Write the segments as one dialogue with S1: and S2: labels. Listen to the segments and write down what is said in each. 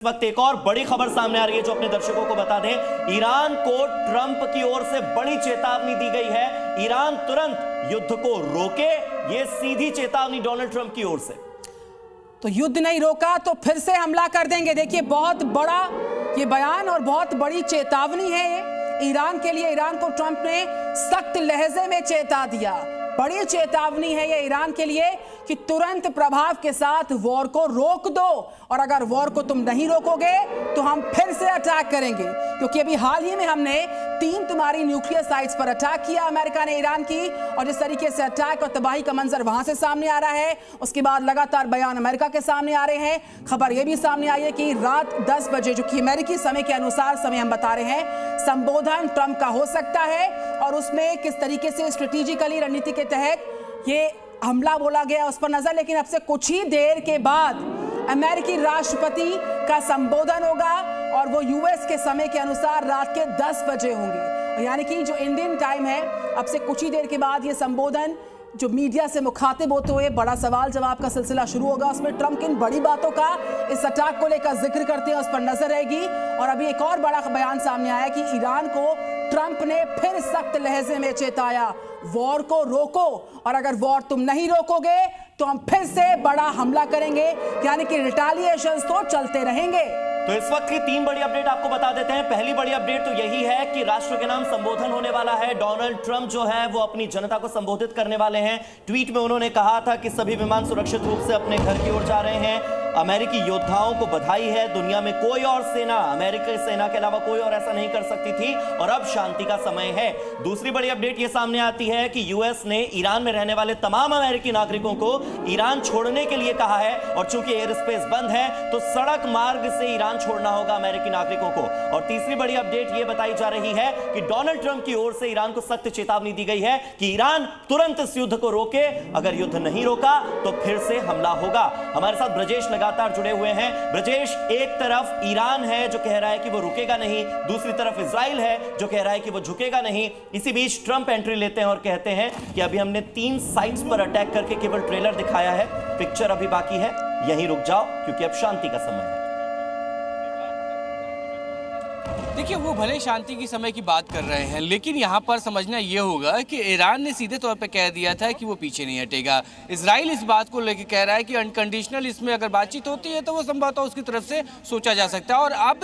S1: वक्त एक और बड़ी खबर सामने आ रही है जो अपने दर्शकों को बता दें। ईरान को ट्रंप की ओर से बड़ी चेतावनी दी गई है। ईरान तुरंत युद्ध को रोके, ये सीधी चेतावनी डोनाल्ड ट्रंप की ओर से।
S2: तो युद्ध नहीं रोका तो फिर से हमला कर देंगे। देखिए, बहुत बड़ा ये बयान और बहुत बड़ी चेतावनी है ये ईरान के लिए। ईरान को ट्रंप ने सख्त लहजे में चेता दिया। बड़ी चेतावनी है ये ईरान के लिए कि तुरंत प्रभाव के साथ वॉर को रोक दो, और अगर वॉर को तुम नहीं रोकोगे तो हम फिर से अटैक करेंगे। क्योंकि अभी हाल ही में हमने 3 तुम्हारी न्यूक्लियर साइट्स पर अटैक किया अमेरिका ने ईरान की, और जिस तरीके से अटैक और तबाही का मंजर वहां से सामने आ रहा है, उसके बाद लगातार बयान अमेरिका के सामने आ रहे हैं। खबर यह भी सामने आई है कि रात 10 बजे, जो कि अमेरिकी समय के अनुसार समय हम बता रहे हैं, संबोधन ट्रंप का हो सकता है, और उसमें किस तरीके से स्ट्रेटेजिकली रणनीति के तहत ये हमला बोला गया उस पर नजर। लेकिन अब से कुछ ही देर के बाद अमेरिकी राष्ट्रपति का संबोधन होगा, और वो यूएस के समय के अनुसार रात के 10 बजे होंगे, यानी कि जो इंडियन टाइम है। अब से कुछ ही देर के बाद ये संबोधन जो मीडिया से मुखातिब होते हुए बड़ा सवाल जवाब का सिलसिला शुरू होगा, उसमें ट्रंप किन बड़ी बातों का इस अटैक को लेकर जिक्र करते हैं उस पर नजर रहेगी। और अभी एक और बड़ा बयान सामने आया कि ईरान को ट्रंप ने फिर सख्त लहजे में चेताया, वॉर को रोको, और अगर वॉर तुम नहीं रोकोगे तो हम फिर से बड़ा हमला करेंगे, यानी कि रिटेलिएशंस तो चलते रहेंगे।
S1: तो इस वक्त की 3 बड़ी अपडेट आपको बता देते हैं। पहली बड़ी अपडेट तो यही है कि राष्ट्र के नाम संबोधन होने वाला है। डोनाल्ड ट्रंप जो है वो अपनी जनता को संबोधित करने वाले हैं। ट्वीट में उन्होंने कहा था कि सभी विमान सुरक्षित रूप से अपने घर की ओर जा रहे हैं। अमेरिकी योद्धाओं को बधाई है। दुनिया में कोई और सेना अमेरिकी सेना के अलावा कोई और ऐसा नहीं कर सकती थी, और अब शांति का समय है। दूसरी बड़ी अपडेट यह सामने आती है कि यूएस ने ईरान में रहने वाले तमाम अमेरिकी नागरिकों को ईरान छोड़ने के लिए कहा है, और चूंकि एयर स्पेस बंद है तो सड़क मार्ग से ईरान छोड़ना होगा अमेरिकी नागरिकों को। और तीसरी बड़ी अपडेट यह बताई जा रही है कि डोनाल्ड ट्रंप की ओर से ईरान को सख्त चेतावनी दी गई है कि ईरान तुरंत इस युद्ध को रोके, अगर युद्ध नहीं रोका तो फिर से हमला होगा। हमारे साथ ब्रजेश लगातार जुड़े हुए हैं। ब्रजेश, एक तरफ ईरान है जो कह रहा है कि वो रुकेगा नहीं, दूसरी तरफ इजराइल है जो कह रहा है कि वो झुकेगा नहीं। इसी बीच ट्रंप एंट्री लेते हैं और कहते हैं कि अभी हमने 3 साइट्स पर अटैक करके केवल ट्रेलर दिखाया है, पिक्चर अभी बाकी है, यहीं रुक जाओ क्योंकि अब शांति का समय है।
S3: देखिए, वो भले शांति की समय की बात कर रहे हैं, लेकिन यहाँ पर समझना ये होगा कि ईरान ने सीधे तौर पे कह दिया था कि वो पीछे नहीं हटेगा। इजराइल इस बात को लेकर कह रहा है कि अनकंडीशनल इसमें अगर बातचीत होती है तो वो संभवतः उसकी तरफ से सोचा जा सकता है। और अब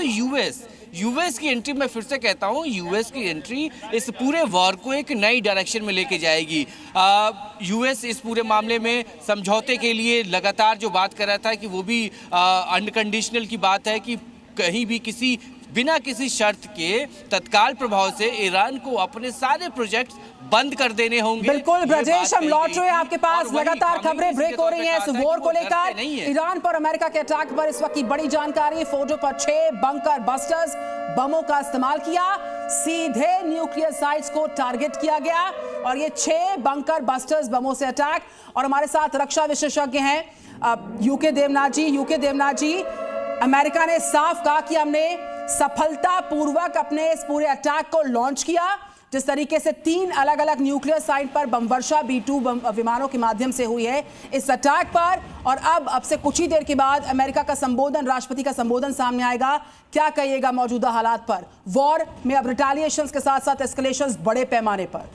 S3: यूएस की एंट्री, मैं फिर से कहता हूँ, यूएस की एंट्री इस पूरे वॉर को एक नई डायरेक्शन में लेके जाएगी। यूएस इस पूरे मामले में समझौते के लिए लगातार जो बात कर रहा था कि वो भी अनकंडीशनल की बात है कि कहीं भी बिना किसी शर्त के तत्काल प्रभाव से ईरान को अपने सारे प्रोजेक्ट बंद कर देने होंगे।
S2: बिल्कुल ब्रजेश, हम लौट रहे हैं आपके पास। लगातार खबरें ब्रेक हो रही हैं इस वॉर को लेकर। ईरान पर अमेरिका के अटैक पर इस वक्त की बड़ी जानकारी। फोटो पर 6 बंकर बस्टर्स बमों का इस्तेमाल किया, सीधे न्यूक्लियर साइट्स को टारगेट किया गया, और ये 6 बंकर बस्टर्स बमों से अटैक। और हमारे साथ रक्षा विशेषज्ञ हैं यूके देवनाथ जी। अमेरिका ने साफ कहा कि हमने सफलतापूर्वक अपने इस पूरे अटैक को लॉन्च किया, जिस तरीके से 3 अलग अलग न्यूक्लियर साइट पर बम वर्षा B-2 विमानों के माध्यम से हुई है इस अटैक पर। और अब से कुछ ही देर के बाद अमेरिका का संबोधन, राष्ट्रपति का संबोधन सामने आएगा। क्या कहिएगा मौजूदा हालात पर? वॉर में अब रिटेलिएशंस के साथ साथ एस्केलेशंस बड़े पैमाने पर।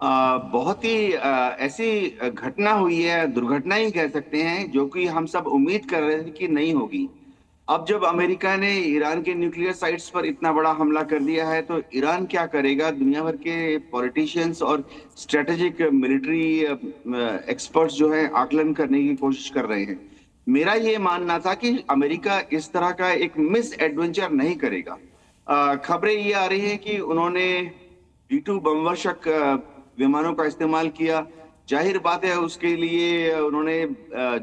S4: बहुत ही ऐसी घटना हुई है, दुर्घटना ही कह सकते हैं, जो कि हम सब उम्मीद कर रहे थे कि नहीं होगी। अब जब अमेरिका ने ईरान के न्यूक्लियर साइट्स पर इतना बड़ा हमला कर दिया है तो ईरान क्या करेगा? दुनिया भर के पॉलिटिशियंस और स्ट्रेटेजिक मिलिट्री एक्सपर्ट्स जो हैं आकलन करने की कोशिश कर रहे हैं। मेरा ये मानना था कि अमेरिका इस तरह का एक मिस एडवेंचर नहीं करेगा। खबरें ये आ रही हैं कि उन्होंने B-2 बमवर्षक विमानों का इस्तेमाल किया। जाहिर बात है उसके लिए उन्होंने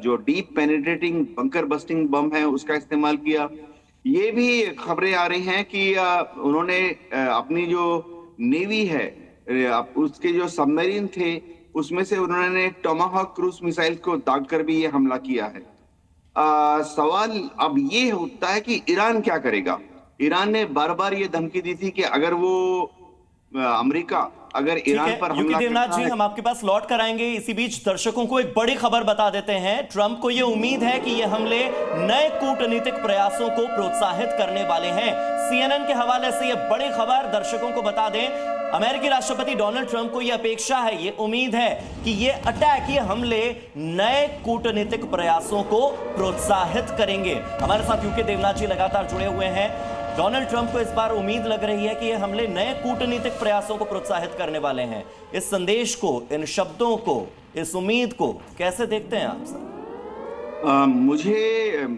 S4: जो डीप पेनिट्रेटिंग बंकर बस्टिंग बम है उसका इस्तेमाल किया। ये भी खबरें आ रही हैं कि उन्होंने अपनी जो नेवी है, उसके जो सबमरीन थे, उसमें से उन्होंने टोमाहॉक क्रूज मिसाइल को दाग कर भी ये हमला किया है। सवाल अब ये उठता है कि ईरान क्या करेगा? ईरान ने बार बार ये धमकी दी थी कि अगर वो अमेरिका अगर
S1: ठीक
S4: ईरान
S1: है,
S4: पर
S1: यूकी
S4: हमला
S1: देवनाथ
S4: करता
S1: जी,
S4: है।
S1: हम आपके पास लौट कर आएंगे। इसी बीच दर्शकों को एक बड़ी खबर बता देते हैं। ट्रंप को यह उम्मीद है कि ये हमले नए कूटनीतिक प्रयासों को प्रोत्साहित करने वाले हैं। CNN के हवाले से यह बड़ी खबर दर्शकों को बता दें, अमेरिकी राष्ट्रपति डोनाल्ड ट्रंप को यह अपेक्षा है, यह उम्मीद है कि यह अटैक, ये हमले नए कूटनीतिक प्रयासों को प्रोत्साहित करेंगे। हमारे साथ यूके देवनाथ जी लगातार जुड़े हुए हैं। डोनाल्ड ट्रंप को इस बार उम्मीद लग रही है कि ये हमले नए कूटनीतिक प्रयासों को प्रोत्साहित करने वाले हैं। इस संदेश को, इन शब्दों को, इस उम्मीद को कैसे देखते हैं आप सर?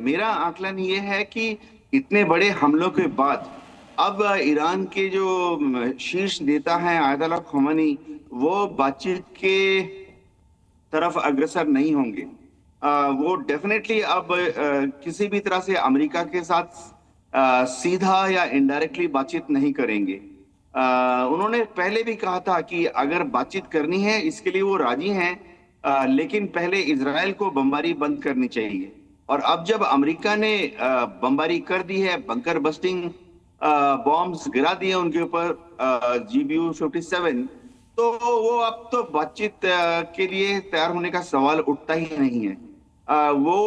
S4: मेरा आकलन ये है कि इतने बड़े हमलों के बाद अब ईरान के जो शीर्ष नेता हैं आयतुल्लाह ख़ोमेनी, वो बातचीत के तरफ अग्रसर नहीं होंगे। वो डेफिनेटली अब किसी भी तरह से अमेरिका के साथ सीधा या इनडायरेक्टली बातचीत नहीं करेंगे। उन्होंने पहले भी कहा था कि अगर बातचीत करनी है इसके लिए वो राजी हैं, लेकिन पहले इजराइल को बमबारी बंद करनी चाहिए। और अब जब अमेरिका ने बमबारी कर दी है, बंकर बस्टिंग बॉम्ब्स गिरा दिए उनके ऊपर, GBU-57, तो वो अब तो बातचीत के लिए तैयार होने का सवाल उठता ही नहीं है। वो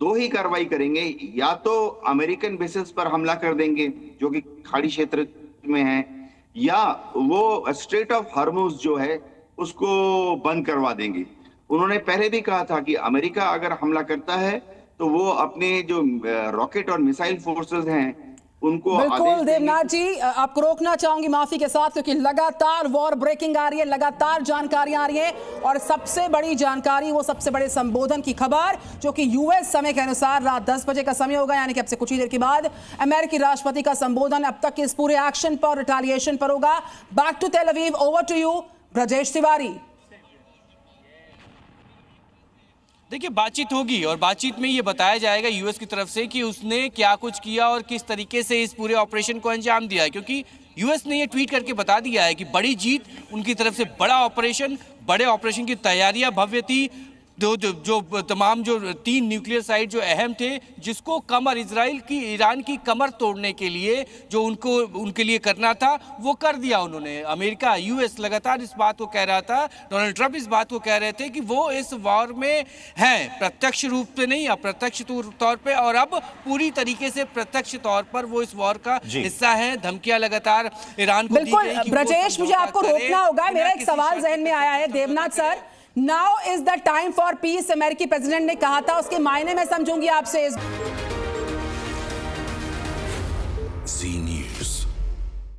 S4: दो ही कार्रवाई करेंगे, या तो अमेरिकन बेसिस पर हमला कर देंगे जो कि खाड़ी क्षेत्र में है, या वो स्ट्रेट ऑफ हॉर्मुज जो है उसको बंद करवा देंगे। उन्होंने पहले भी कहा था कि अमेरिका अगर हमला करता है तो वो अपने जो रॉकेट और मिसाइल फोर्सेस हैं उनको
S2: बिल्कुल देवनाथ जी, आपको रोकना चाहूंगी माफी के साथ, क्योंकि लगातार वॉर ब्रेकिंग आ रही है, लगातार जानकारियां आ रही हैं। और सबसे बड़ी जानकारी, वो सबसे बड़े संबोधन की खबर जो कि यूएस समय के अनुसार रात 10 बजे का समय होगा, यानी कि अब से कुछ ही देर के बाद अमेरिकी राष्ट्रपति का संबोधन अब तक इस पूरे एक्शन पर, रिटेलिएशन पर होगा। Back to Tel Aviv, over to you Brajesh Tiwari.
S3: देखिए, बातचीत होगी और बातचीत में ये बताया जाएगा यूएस की तरफ से कि उसने क्या कुछ किया और किस तरीके से इस पूरे ऑपरेशन को अंजाम दिया है। क्योंकि यूएस ने ये ट्वीट करके बता दिया है कि बड़ी जीत उनकी तरफ से, बड़ा ऑपरेशन, बड़े ऑपरेशन की तैयारियां भव्य थी। जो तमाम जो 3 न्यूक्लियर साइट जो अहम थे, जिसको कमर ईरान की कमर तोड़ने के लिए जो उनके लिए करना था वो कर दिया उन्होंने। अमेरिका, यूएस लगातार इस बात को कह रहा था, डोनाल्ड ट्रंप इस बात को कह रहे थे कि वो इस वॉर में हैं, प्रत्यक्ष रूप से नहीं, अप्रत्यक्ष तौर पे, और अब पूरी तरीके से प्रत्यक्ष तौर पर वो इस वॉर का हिस्सा है। धमकियां लगातार ईरान को दी गई कि
S2: ब्रजेश, मुझे आपको रोकना होगा, मेरा एक सवाल जहन में आया है। Devnath sir, now is the time for peace, अमेरिकी प्रेसिडेंट ने कहा था, उसके मायने में समझूंगी आपसे।